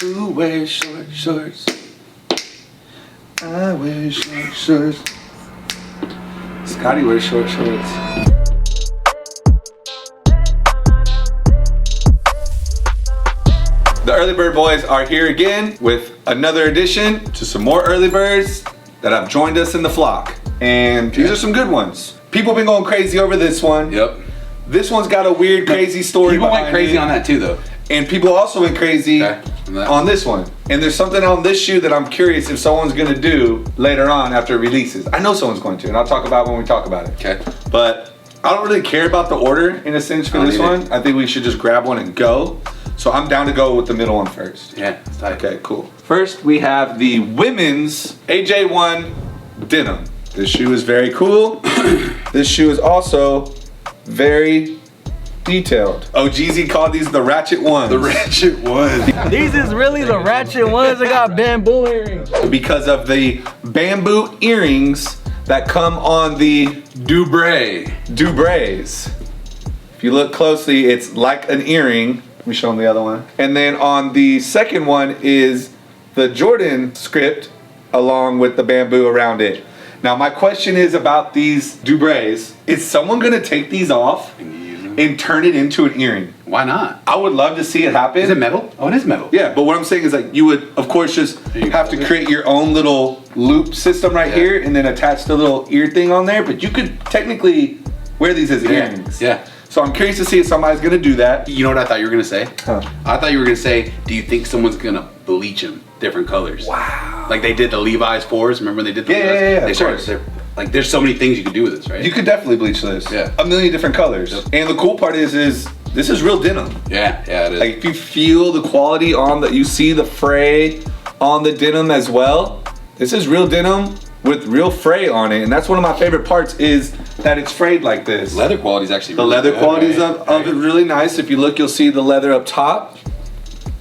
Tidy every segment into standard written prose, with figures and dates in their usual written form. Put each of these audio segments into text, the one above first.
Who wears short shorts? I wear short shorts. Scotty wears short shorts. The Early Bird Boys are here again with another addition to some more Early Birds that have joined us in the flock. And these are some good ones. People have been going crazy over this one. Yep. This one's got a weird, crazy story. People went crazy on that too, though. And people also went crazy on this one. And there's something on this shoe that I'm curious if someone's gonna do later on after it releases. I know someone's going to, and I'll talk about it when we talk about it. Okay. But I don't really care about the order in a sense for this one. I think we should just grab one and go. So I'm down to go with the middle one first. Yeah, it's tight. Okay, cool. First we have the women's AJ1 Denim. This shoe is very cool. This shoe is also very detailed. Oh, Jeezy called these the ratchet ones. The ratchet ones. These is really the ratchet ones that got bamboo earrings. Because of the bamboo earrings that come on the Dubrays. If you look closely, it's like an earring. Let me show them the other one. And then on the second one is the Jordan script along with the bamboo around it. Now my question is about these Dubrays. Is someone gonna take these off and turn it into an earring? Why not? I would love to see it happen. Is it metal? Oh, it is metal. Yeah, but what I'm saying is like you would, of course, just have to create your own little loop system right here and then attach the little ear thing on there. But you could technically wear these as earrings. Yeah. So I'm curious to see if somebody's gonna do that. You know what I thought you were gonna say? Huh. I thought you were gonna say, do you think someone's gonna bleach them different colors? Wow. Like they did the Levi's 4s. Remember when they did the Levi's? Yeah, They started, like there's so many things you can do with this, right? You could definitely bleach this. Yeah. A million different colors. Yep. And the cool part is this is real denim. Yeah, it is. Like if you feel the quality on you see the fray on the denim as well. This is real denim with real fray on it. And that's one of my favorite parts is that it's frayed like this. Leather quality is actually the really leather good, qualities right? of it really nice. If you look, you'll see the leather up top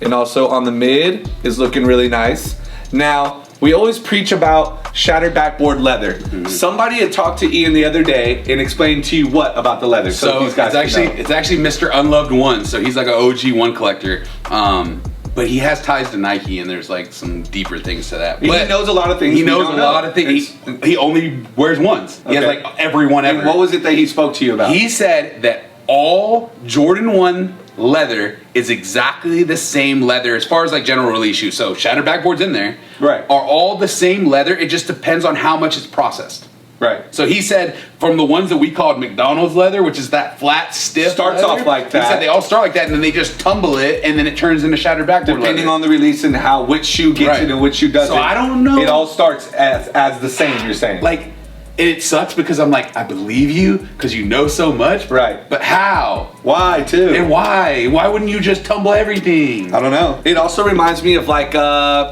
and also on the mid is looking really nice. Now, we always preach about shattered backboard leather. Somebody had talked to Ian the other day and explained to you what about the leather. So these guys it's actually Mr. Unloved One. So he's like an OG one collector. But he has ties to Nike, and there's like some deeper things to that. But he knows a lot of things. He knows a lot of things. He only wears ones. He has like every one ever. And what was it that he spoke to you about? He said that all Jordan 1 leather is exactly the same leather as far as like general release shoes. So shattered backboards in there are all the same leather. It just depends on how much it's processed. Right. So he said from the ones that we called McDonald's leather, which is that flat, stiff starts leather, off like that. He said they all start like that, and then they just tumble it, and then it turns into shattered backboard depending leather. on the release and how which shoe gets it and which shoe doesn't. So I don't know. It all starts as the same. You're saying like. It sucks because I'm like, I believe you because you know so much. Right. But how? Why too? And why? Why wouldn't you just tumble everything? I don't know. It also reminds me of like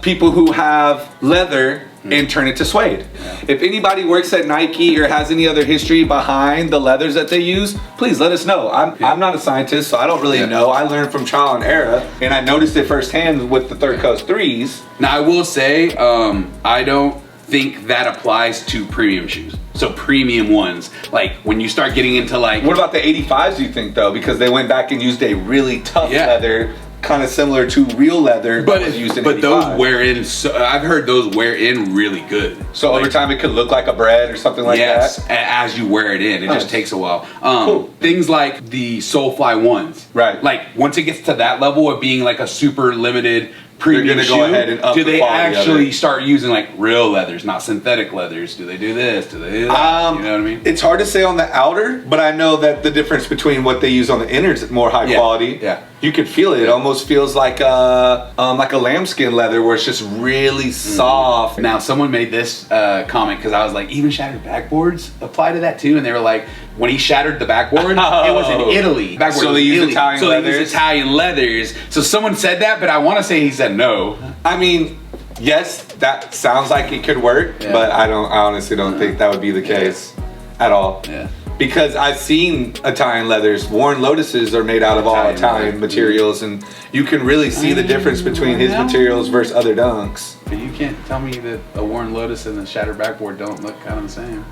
people who have leather and turn it to suede. Yeah. If anybody works at Nike or has any other history behind the leathers that they use, please let us know. I'm not a scientist, so I don't really know. I learned from trial and error, and I noticed it firsthand with the Third Coast 3s. Now I will say, I don't think that applies to premium shoes. So premium ones, like when you start getting into like... What about the 85s do you think though? Because they went back and used a really tough leather, kind of similar to real leather, but was used in 85. Those wear in, I've heard those wear in really good. So like, over time it could look like a bread or something like that? Yes, as you wear it in, it just takes a while. Cool. Things like the Soulfly ones. Right. Like once it gets to that level of being like a super limited premium shoe, go ahead and up do the they quality actually start using like real leathers, not synthetic leathers? Do they do this? Do they do that? You know what I mean? It's hard to say on the outer, but I know that the difference between what they use on the inners is more high quality. Yeah. You could feel it. It almost feels like a lambskin leather where it's just really soft. Now someone made this comment because I was like, even shattered backboards apply to that too, and they were like, when he shattered the backboard, it was in Italy. So they use Italian leathers. They use Italian leathers. So someone said that, but I want to say he said no. I mean, yes, that sounds like it could work, but I honestly don't think that would be the case at all. Yeah. Because I've seen Italian leathers. Warren Lotuses are made out of all Italian materials, and you can really see the difference between his materials versus other dunks. But you can't tell me that a Warren Lotus and a shattered backboard don't look kind of the same.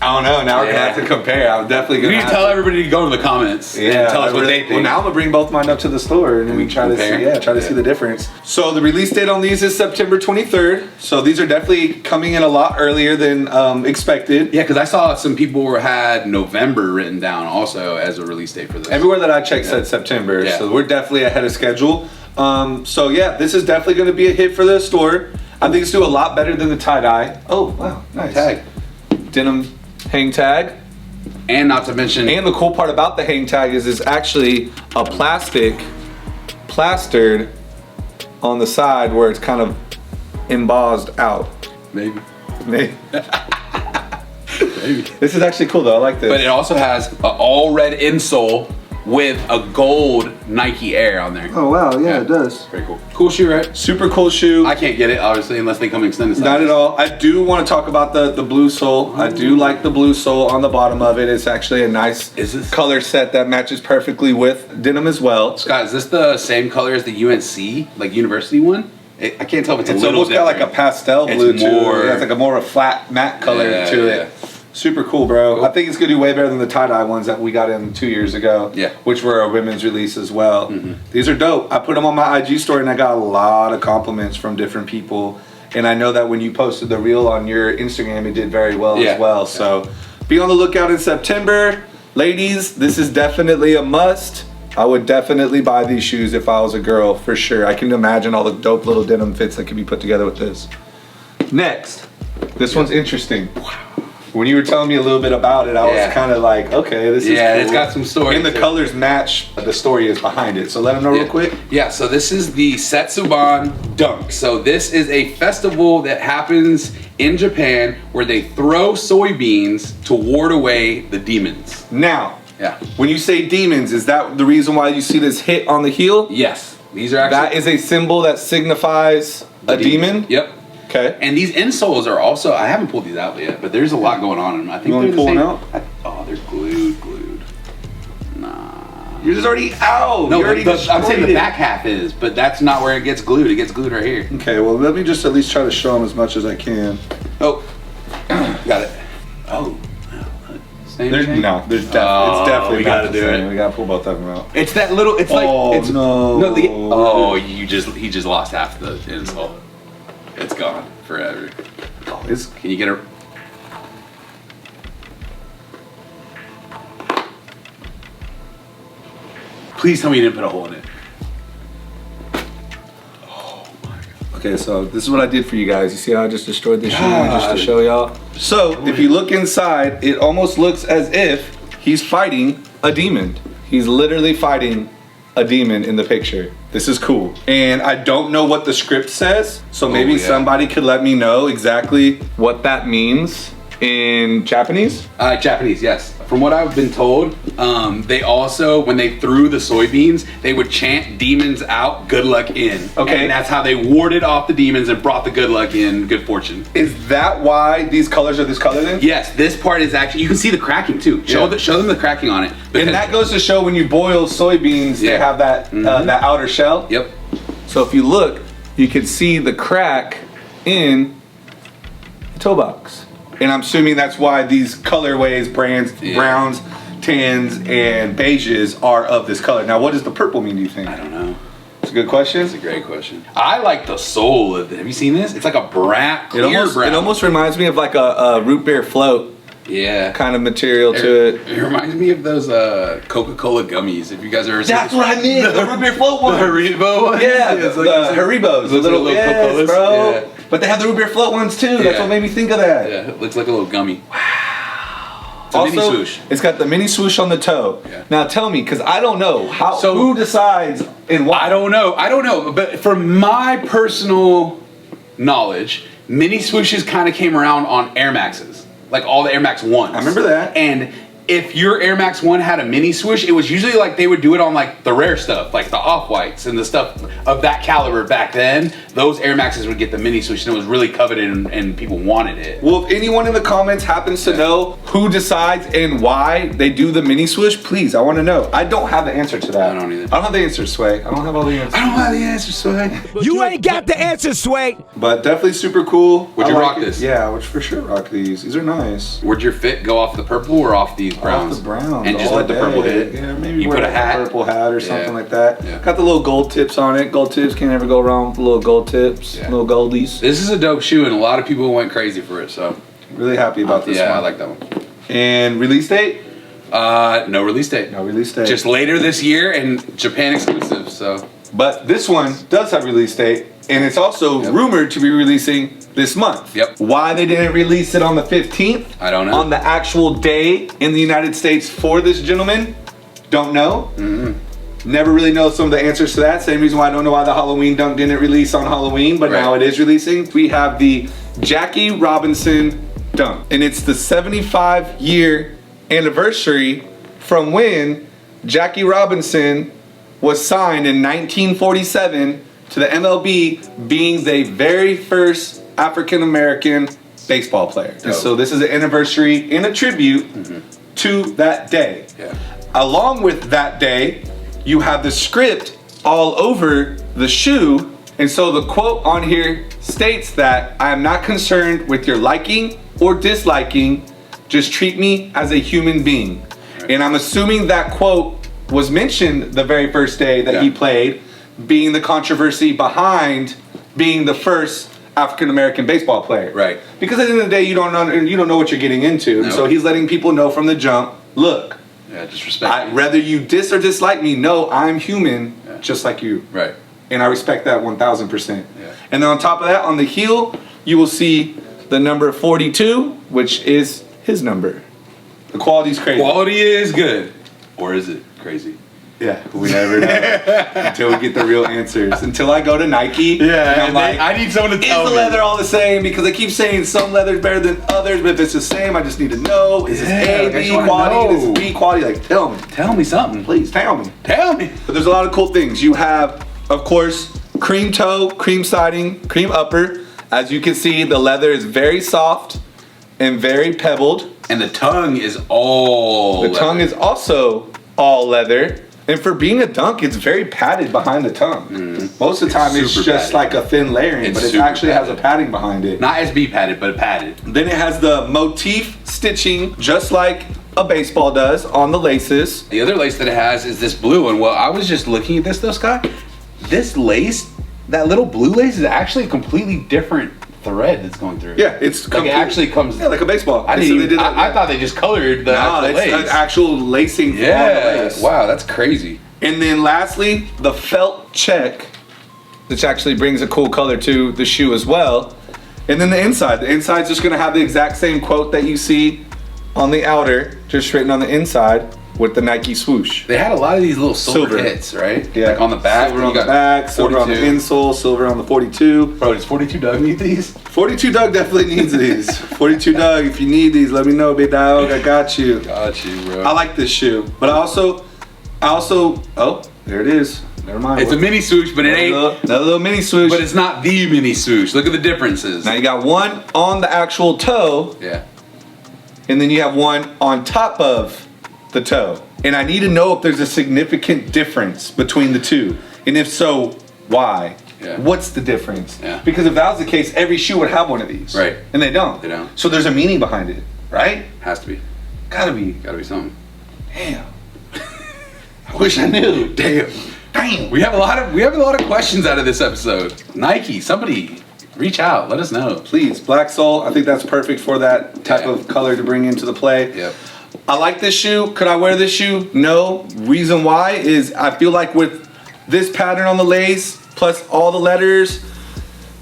I don't know. Now we're gonna have to compare. I'm definitely We gonna. need to tell everybody to go to the comments and tell us what they think. Well, now I'm gonna bring both mine up to the store and we try compare. to see the difference. So the release date on these is September 23rd. So these are definitely coming in a lot earlier than expected. Yeah, because I saw some people had November written down also as a release date for this. Everywhere that I checked said September. Yeah. So we're definitely ahead of schedule. So yeah, this is definitely gonna be a hit for the store. I think it's do a lot better than the tie-dye. Oh wow, nice Tag. denim hang tag. And not to mention, And the cool part about the hang tag is it's actually a plastic plastered on the side where it's kind of embossed out. maybe. Maybe. This is actually cool though, I like this. But it also has an all red insole with a gold Nike Air on there. Oh wow, yeah, it does. Very cool. Cool shoe, right? Super cool shoe. I can't get it, obviously, unless they come extended size. Not at all. I do want to talk about the blue sole. I do like the blue sole on the bottom of it. It's actually a nice color set that matches perfectly with denim as well. Scott, is this the same color as the UNC, like university one? I can't tell if it's a little almost got like a pastel blue It's to more- it. It's like a more of a flat matte color to it. Super cool, bro. I think it's gonna do way better than the tie-dye ones that we got in 2 years ago. Yeah. Which were a women's release as well. These are dope. I put them on my IG story and I got a lot of compliments from different people. And I know that when you posted the reel on your Instagram, it did very well as well. So be on the lookout in September. Ladies, this is definitely a must. I would definitely buy these shoes if I was a girl, for sure. I can imagine all the dope little denim fits that could be put together with this. Next, this one's interesting. When you were telling me a little bit about it, I was kind of like, okay, this is cool. it's got some story. And the colors match the story is behind it. So let them know real quick. Yeah, so this is the Setsubun Dunk. So this is a festival that happens in Japan where they throw soybeans to ward away the demons. Now, Yeah. when you say demons, is that the reason why you see this hit on the heel? Yes. These are actually... That is a symbol that signifies a demon? Yep. Okay. And these insoles are also, I haven't pulled these out yet, but there's a lot going on in them. I think You want they're to the pull same. one out? Oh, they're glued. Nah. Yours is already out. No, You already I'm saying destroyed the it. back half is, but that's not where it gets glued. It gets glued right here. Okay, well, let me just at least try to show them as much as I can. Oh, got it. Oh, same thing? No, it's we definitely not gotta the do same. it. We gotta pull both of them out. It's that little. It's like. Oh, It's, no. he just lost half the insole. It's gone forever. Oh, Can you get a? Please tell me you didn't put a hole in it. Okay, so this is what I did for you guys. You see how I just destroyed this shoe just to show y'all? So, if you look inside, it almost looks as if he's fighting a demon. He's literally fighting a demon in the picture. This is cool. And I don't know what the script says, so maybe somebody could let me know exactly what that means in Japanese. Japanese, yes. From what I've been told, they also, when they threw the soybeans, they would chant demons out, good luck in. Okay. And that's how they warded off the demons and brought the good luck in, good fortune. Is that why these colors are this color then? Yes, this part is actually, you can see the cracking too. Show them the cracking on it. And that goes to show when you boil soybeans, they have that that outer shell. Yep. So if you look, you can see the crack in the toe box. And I'm assuming that's why these colorways, brands, browns, tans, and beiges are of this color. Now, what does the purple mean, do you think? I don't know. It's a good question. That's a great question. I like the sole of it. Have you seen this? It's like a brown, clear brown. It almost reminds me of like a root beer float kind of material to it. It reminds me of those Coca-Cola gummies. If you guys ever seen That's what I mean. The root beer float one. The Haribo one? Yeah, it's the like Haribos. The little Coca-Colas. bro. Yeah. But they have the root beer float ones too. That's what made me think of that. Yeah, it looks like a little gummy. Wow. It's a mini swoosh. It's got the mini swoosh on the toe. Yeah. Now tell me, because I don't know who decides and why. I don't know. But from my personal knowledge, mini swooshes kind of came around on Air Maxes. Like all the Air Max 1s. I remember that. And if your Air Max 1 had a mini swoosh, it was usually like they would do it on like the rare stuff, like the off-whites and the stuff of that caliber back then. Those Air Maxes would get the mini swoosh, and it was really coveted, and people wanted it. Well, if anyone in the comments happens to know who decides and why they do the mini swoosh, please, I want to know. I don't have the answer to that. I don't either. I don't have the answer, Sway. I don't have all the answers. I don't have the answer, Sway. You ain't got the answer, Sway. But definitely super cool. Would you rock it. this? Yeah, I would for sure rock these. These are nice. Would your fit go off the purple or off these browns? Off the browns. And just all let the purple day. hit? Yeah, maybe you wear put a hat? purple hat or something like that. Yeah. Got the little gold tips on it. Gold tips, can't ever go wrong with the little gold tips. Yeah. Little goldies. This is a dope shoe, and a lot of people went crazy for it, so. Really happy about this one. Yeah, I like that one. And release date? No release date. No release date. Just later this year and Japan exclusive, so. But this one does have release date, and it's also rumored to be releasing this month. Yep. Why they didn't release it on the 15th? I don't know. On the actual day in the United States for this gentleman? Don't know. Never really know some of the answers to that. Same reason why I don't know why the Halloween dunk didn't release on Halloween, but now it is releasing. We have the Jackie Robinson dunk, and it's the 75-year anniversary from when Jackie Robinson was signed in 1947 to the MLB, being the very first African-American baseball player. And so this is an anniversary and a tribute to that day. Yeah. Along with that day, you have the script all over the shoe. And so the quote on here states that I am not concerned with your liking or disliking, just treat me as a human being. And I'm assuming that quote was mentioned the very first day that he played, being the controversy behind being the first African-American baseball player. Right. Because at the end of the day, you don't know what you're getting into. No. So he's letting people know from the jump, look, Yeah, just respect. whether you dis or dislike me, no, I'm human, just like you. Right. And I respect that 1,000%. Yeah. And then on top of that, on the heel, you will see the number 42, which is his number. The quality's crazy. Quality is good. Or is it crazy? Yeah, we never know until we get the real answers. Until I go to Nike, and I'm like, I need someone to is tell the me. leather all the same? Because they keep saying some leather's better than others, but if it's the same, I just need to know. Is this A, I just B wanna quality? Is know. this B quality? Like, tell me. Tell me something. Please, tell me. Tell me. But there's a lot of cool things. You have, of course, cream toe, cream siding, cream upper. As you can see, the leather is very soft and very pebbled. And the tongue is all The tongue is also all leather. And for being a dunk, it's very padded behind the tongue. Most of the time, it's super just padded. like a thin layering, It's but it super actually has a padded. padding behind it. not SB padded, but padded. Then it has the motif stitching, just like a baseball does on the laces. The other lace that it has is this blue one. Well, I was just looking at this though, Scott. This lace, that little blue lace, is actually a completely different thread that's going through. Yeah, it's like it actually comes. yeah, like a baseball. I So didn't. they did I thought they just colored the no, actual it's lace. an actual lacing on the Yeah. lace. Wow, that's crazy. And then lastly, the felt check, which actually brings a cool color to the shoe as well. And then the inside. The inside's just gonna have the exact same quote that you see on the outer, just written on the inside with the Nike swoosh. They had a lot of these little silver Silver. hits, right? Yeah. Like on the back. Silver you on the got back, silver on the 42. insole, silver on the 42. Bro, does 42 Doug need these? 42 Doug definitely needs these. 42 Doug, if you need these, let me know, big dog. I got you. Got you, bro. I like this shoe, but I also, oh, there it is. Never mind. It's a mini swoosh, but it ain't. Another little mini swoosh. But it's not the mini swoosh. Look at the differences. Now you got one on the actual toe, Yeah. and then you have one on top of the toe. And I need to know if there's a significant difference between the two. And if so, why? Yeah. What's the difference? Yeah. Because if that was the case, every shoe would have one of these. Right. And they don't. They don't. So there's a meaning behind it, right? Has to be. Gotta be. Gotta be something. Damn. I wish I knew. Damn. Damn. We have a lot of questions out of this episode. Nike, somebody reach out. Let us know. Please, black sole. I think that's perfect for that type of color to bring into the play. Yep. I like this shoe. Could I wear this shoe? No. Reason why is I feel like with this pattern on the lace, plus all the letters,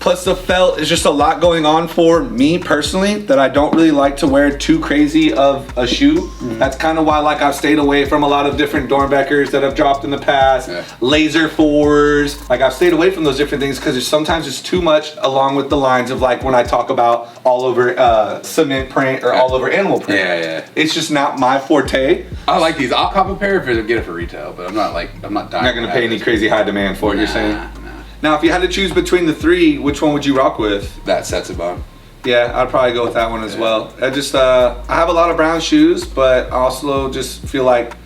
Plus the felt is just a lot going on for me personally that I don't really like to wear too crazy of a shoe. That's kind of why like I've stayed away from a lot of different Dornbeckers that have dropped in the past. Laser 4s. Like I've stayed away from those different things because sometimes it's too much along with the lines of like when I talk about all over cement print or all over animal print. Yeah. It's just not my forte. I like these. I'll cop a pair if I get it for retail, but I'm not dying. I'm not gonna pay any crazy high demand for it, you're saying? Nah. Now, if you had to choose between the three, which one would you rock with? That Setsubun. Yeah, I'd probably go with that one as well. I just, I have a lot of brown shoes, but I also just feel like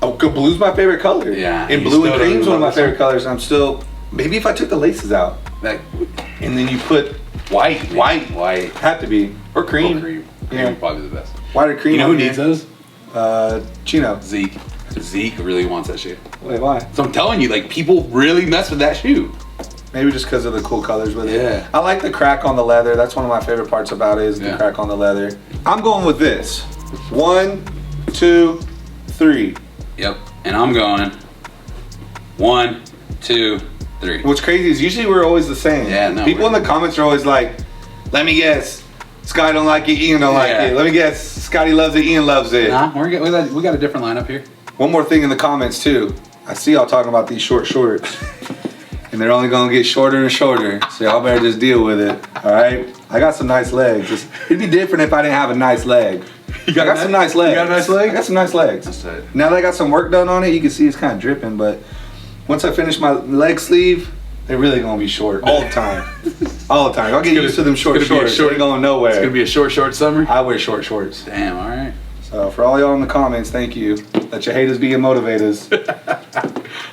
blue's my favorite color. Yeah. And blue and cream's one of my favorite colors. And I'm still, maybe if I took the laces out, Like, and then you put white. had to be, or cream. Cream Yeah. would probably be the best. White or cream. You know who on needs there. those? Chino. Zeke really wants that shoe. Wait, why? So I'm telling you, like, people really mess with that shoe. Maybe just because of the cool colors with it. Yeah. I like the crack on the leather. That's one of my favorite parts about it is the crack on the leather. I'm going with this. 1, 2, 3. Yep. And I'm going 1, 2, 3. What's crazy is usually we're always the same. Yeah, no, People in the comments are always like, let me guess, Scotty don't like it, Ian don't like it. Let me guess, Scotty loves it, Ian loves it. Nah, we got a different lineup here. One more thing in the comments too. I see y'all talking about these short shorts. And they're only gonna get shorter and shorter. So y'all better just deal with it. Alright? I got some nice legs. It'd be different if I didn't have a nice leg. I got some nice legs. You got a nice leg? I got some nice legs. That's tight. Now that I got some work done on it, you can see it's kind of dripping, but once I finish my leg sleeve, they're really gonna be short all the time. All the time. I'll get used to them short shorts. They're going nowhere. It's gonna be a short summer. I wear short shorts. Damn, alright. So for all y'all in the comments, thank you. Let your haters be your motivators.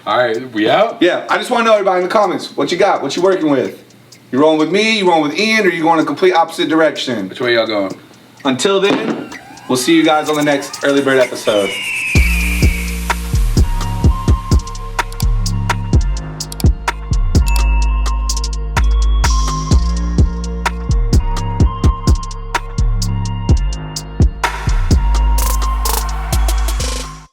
Alright, we out? Yeah, I just want to know everybody in the comments. What you got? What you working with? You rolling with me? You rolling with Ian? Or you going a complete opposite direction? Which way y'all going? Until then, we'll see you guys on the next Early Bird episode.